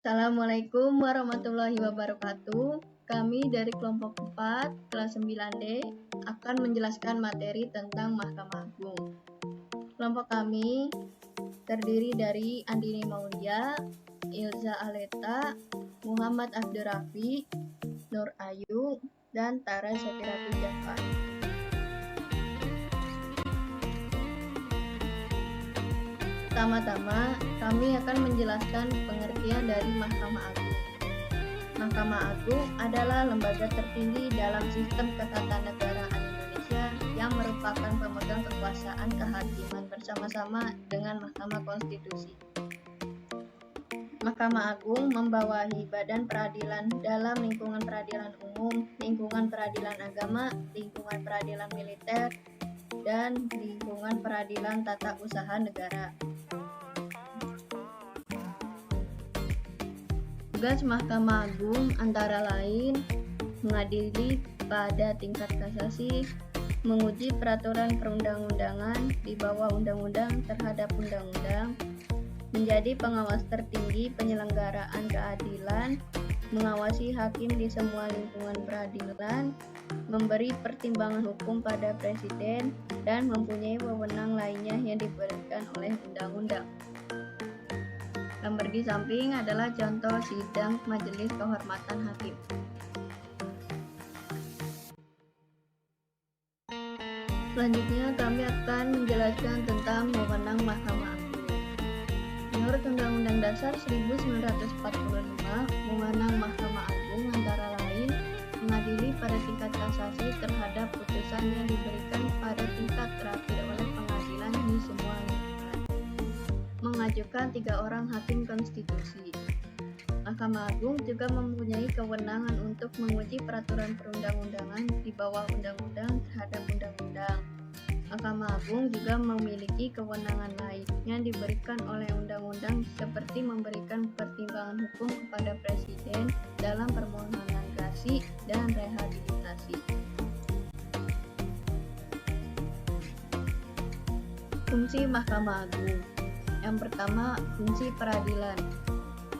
Assalamualaikum warahmatullahi wabarakatuh. Kami dari kelompok 4 kelas 9D akan menjelaskan materi tentang Mahkamah Agung. Kelompok kami terdiri dari Andini Maulia, Ilza Aleta, Muhammad Abdurrafi, Nur Ayu, dan Tara Syakirati Jafar. Pertama-tama, kami akan menjelaskan pengertian dari Mahkamah Agung. Mahkamah Agung adalah lembaga tertinggi dalam sistem ketatanegaraan Indonesia yang merupakan pemegang kekuasaan kehakiman bersama-sama dengan Mahkamah Konstitusi. Mahkamah Agung membawahi badan peradilan dalam lingkungan peradilan umum, lingkungan peradilan agama, lingkungan peradilan militer, dan lingkungan peradilan tata usaha negara. Tugas Mahkamah Agung antara lain mengadili pada tingkat kasasi, menguji peraturan perundang-undangan di bawah undang-undang terhadap undang-undang, menjadi pengawas tertinggi penyelenggaraan keadilan, mengawasi hakim di semua lingkungan peradilan, memberi pertimbangan hukum pada presiden, dan mempunyai wewenang lainnya yang diberikan oleh undang-undang. Gambar di samping adalah contoh sidang Majelis Kehormatan Hakim. Selanjutnya kami akan menjelaskan tentang wewenang Mahkamah Agung. Menurut Undang-Undang Dasar 1945, wewenang Mahkamah Agung antara lain mengadili pada tingkat kasasi terhadap putusan yang diberikan pada tingkat terakhir oleh pengadilan di semua lingkungan, mengajukan 3 orang hakim konstitusi. Mahkamah Agung juga mempunyai kewenangan untuk menguji peraturan perundang-undangan di bawah undang-undang terhadap undang-undang. Mahkamah Agung juga memiliki kewenangan lain yang diberikan oleh undang-undang seperti memberikan pertimbangan hukum kepada presiden dalam permohonan kasasi dan rehabilitasi. Fungsi Mahkamah Agung. Yang pertama, fungsi peradilan.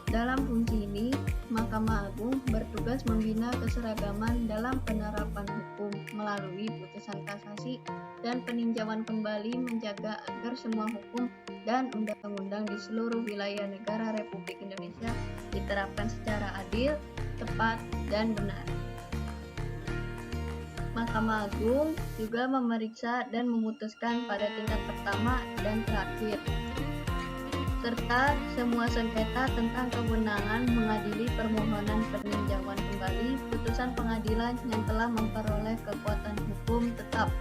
Dalam fungsi ini, Mahkamah Agung bertugas membina keseragaman dalam penerapan hukum melalui putusan kasasi dan peninjauan kembali, menjaga agar semua hukum dan undang-undang di seluruh wilayah negara Republik Indonesia diterapkan secara adil, tepat, dan benar. Mahkamah Agung juga memeriksa dan memutuskan pada tingkat pertama dan terakhir, serta semua sengketa tentang kewenangan mengadili permohonan peninjauan kembali putusan pengadilan yang telah memperoleh kekuatan hukum tetap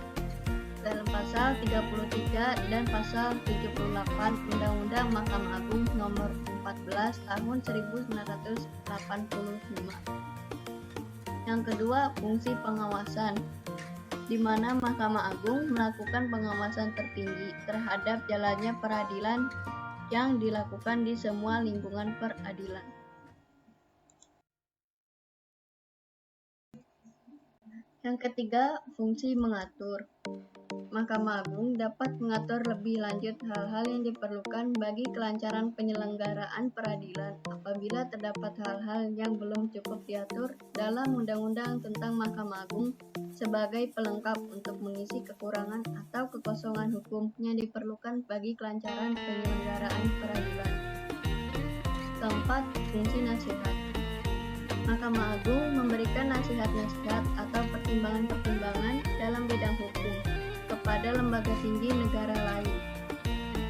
dalam pasal 33 dan pasal 78 Undang-Undang Mahkamah Agung Nomor 14 Tahun 1985. Yang kedua, fungsi pengawasan, di mana Mahkamah Agung melakukan pengawasan tertinggi terhadap jalannya peradilan yang dilakukan di semua lingkungan peradilan. Yang ketiga, fungsi mengatur. Mahkamah Agung dapat mengatur lebih lanjut hal-hal yang diperlukan bagi kelancaran penyelenggaraan peradilan apabila terdapat hal-hal yang belum cukup diatur dalam Undang-Undang tentang Mahkamah Agung sebagai pelengkap untuk mengisi kekurangan atau kekosongan hukum yang diperlukan bagi kelancaran penyelenggaraan peradilan. Keempat, fungsi nasihat. Mahkamah Agung memberikan nasihat-nasihat atau pertimbangan-pertimbangan dalam bidang hukum kepada lembaga tinggi negara lain.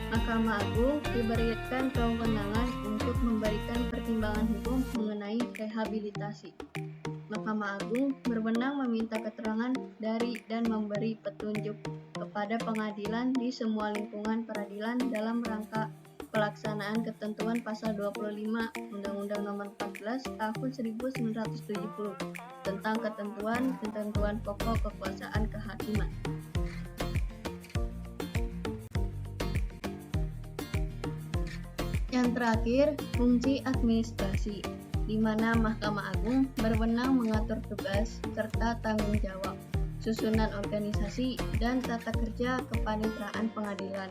Mahkamah Agung diberikan kewenangan untuk memberikan pertimbangan hukum mengenai rehabilitasi. Mahkamah Agung berwenang meminta keterangan dari dan memberi petunjuk kepada pengadilan di semua lingkungan peradilan dalam rangka pelaksanaan ketentuan pasal 25 Undang-Undang Nomor 14 Tahun 1970 tentang ketentuan pokok kekuasaan kehakiman. Yang terakhir, fungsi administrasi, di mana Mahkamah Agung berwenang mengatur tugas serta tanggung jawab, susunan organisasi, dan tata kerja kepaniteraan pengadilan.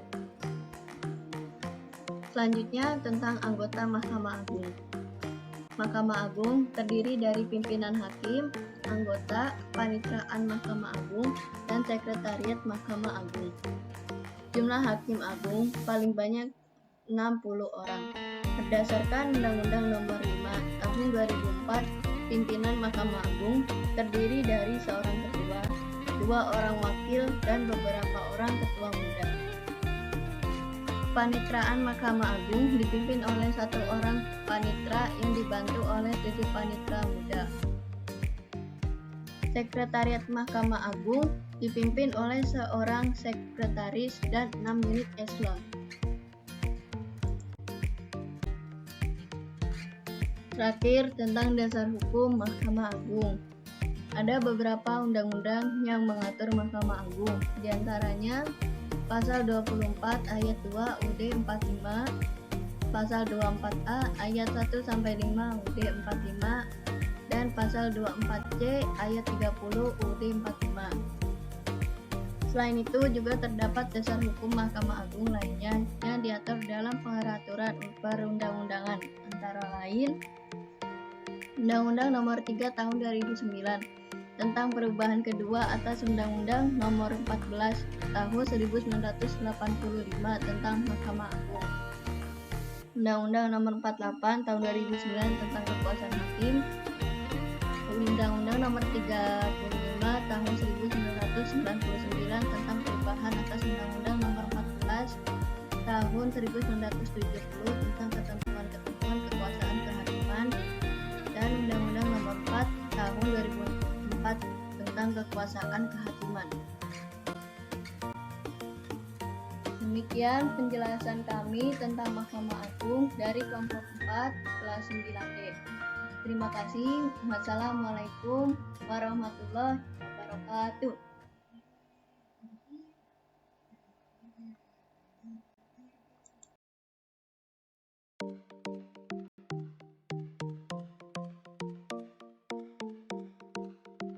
Selanjutnya tentang anggota Mahkamah Agung. Mahkamah Agung terdiri dari pimpinan hakim, anggota, panitraan Mahkamah Agung, dan sekretariat Mahkamah Agung. Jumlah hakim agung paling banyak 60 orang. Berdasarkan Undang-Undang Nomor 5 Tahun 2004, pimpinan Mahkamah Agung terdiri dari seorang ketua, 2 orang wakil, dan beberapa orang ketua muda. Panitraan Mahkamah Agung dipimpin oleh 1 orang panitra yang dibantu oleh 7 panitra muda. Sekretariat Mahkamah Agung dipimpin oleh seorang sekretaris dan 6 unit eselon. Terakhir, tentang dasar hukum Mahkamah Agung. Ada beberapa undang-undang yang mengatur Mahkamah Agung, di antaranya Pasal 24 ayat 2 UUD 45, Pasal 24A ayat 1-5 UUD 45, dan Pasal 24C ayat 30 UUD 45. Selain itu juga terdapat dasar hukum Mahkamah Agung lainnya yang diatur dalam peraturan perundang-undangan, antara lain Undang-Undang Nomor 3 Tahun 2009 tentang perubahan kedua atas Undang-Undang Nomor 14 Tahun 1985 tentang Mahkamah Agung, Undang-Undang Nomor 48 Tahun 2009 tentang kekuasaan hakim, Undang-Undang Nomor 35 Tahun 1999 tentang perubahan atas Undang-Undang Nomor 14 Tahun 1970 tentang ketentuan-ketentuan kekuasaan kehakiman, dan Undang-Undang Nomor 4 Tahun 2004 tentang kekuasaan kehakiman. Demikian penjelasan kami tentang Mahkamah Agung dari kelompok 4 kelas 9D. Terima kasih. Wassalamualaikum warahmatullahi wabarakatuh.